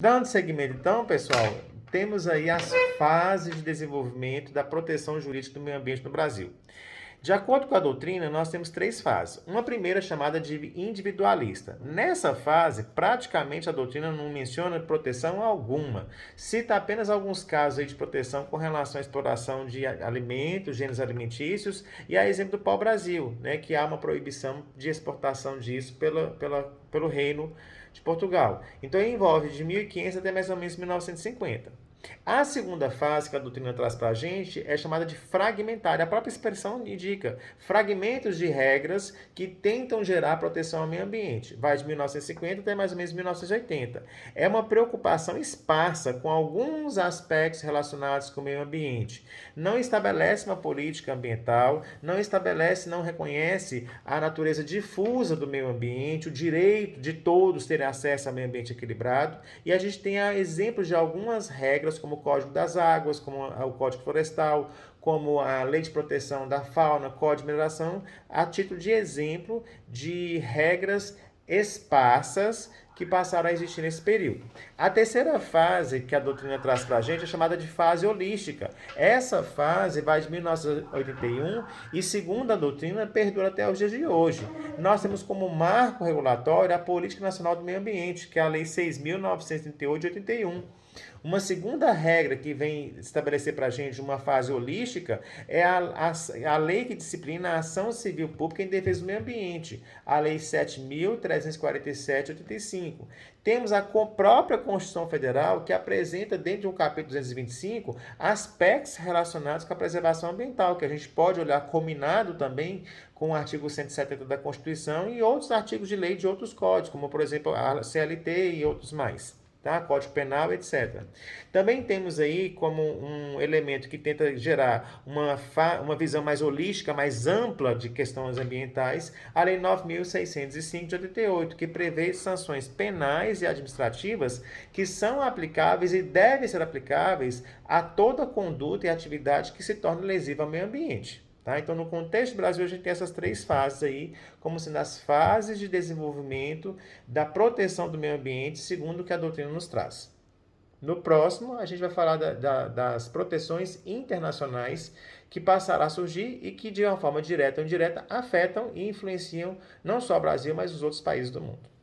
Dando seguimento, então, pessoal, temos aí as fases de desenvolvimento da proteção jurídica do meio ambiente no Brasil. De acordo com a doutrina, nós temos três fases. Uma primeira chamada de individualista. Nessa fase, praticamente a doutrina não menciona proteção alguma. Cita apenas alguns casos aí de proteção com relação à exploração de alimentos, gêneros alimentícios, e a exemplo do pau-brasil, né, que há uma proibição de exportação disso pelo reino de Portugal. Então envolve de 1500 até mais ou menos 1950. A segunda fase que a doutrina traz para a gente é chamada de fragmentária. A própria expressão indica fragmentos de regras que tentam gerar proteção ao meio ambiente. Vai de 1950 até mais ou menos 1980. É uma preocupação esparsa com alguns aspectos relacionados com o meio ambiente. Não estabelece uma política ambiental, não reconhece a natureza difusa do meio ambiente, o direito de todos terem acesso ao meio ambiente equilibrado. E a gente tem exemplos de algumas regras como o Código das Águas, como o Código Florestal, como a Lei de Proteção da Fauna, Código de Mineração, a título de exemplo de regras esparsas que passaram a existir nesse período. A terceira fase que a doutrina traz para a gente é chamada de fase holística. Essa fase vai de 1981 e, segundo a doutrina, perdura até os dias de hoje. Nós temos como marco regulatório a Política Nacional do Meio Ambiente, que é a Lei 6.938 de 81. Uma segunda regra que vem estabelecer para a gente uma fase holística é a lei que disciplina a ação civil pública em defesa do meio ambiente, a Lei 7.347 de 85. Temos a própria Constituição Federal que apresenta, dentro de um capítulo 225, aspectos relacionados com a preservação ambiental, que a gente pode olhar combinado também com o artigo 170 da Constituição e outros artigos de lei de outros códigos, como, por exemplo, a CLT e outros mais. Tá? Código Penal, etc. Também temos aí como um elemento que tenta gerar uma visão mais holística, mais ampla de questões ambientais, a Lei 9.605 de 88, que prevê sanções penais e administrativas que são aplicáveis e devem ser aplicáveis a toda conduta e atividade que se torne lesiva ao meio ambiente. Tá? Então, no contexto do Brasil, a gente tem essas três fases aí, como sendo as fases de desenvolvimento da proteção do meio ambiente, segundo o que a doutrina nos traz. No próximo, a gente vai falar das proteções internacionais que passarão a surgir e que, de uma forma direta ou indireta, afetam e influenciam não só o Brasil, mas os outros países do mundo.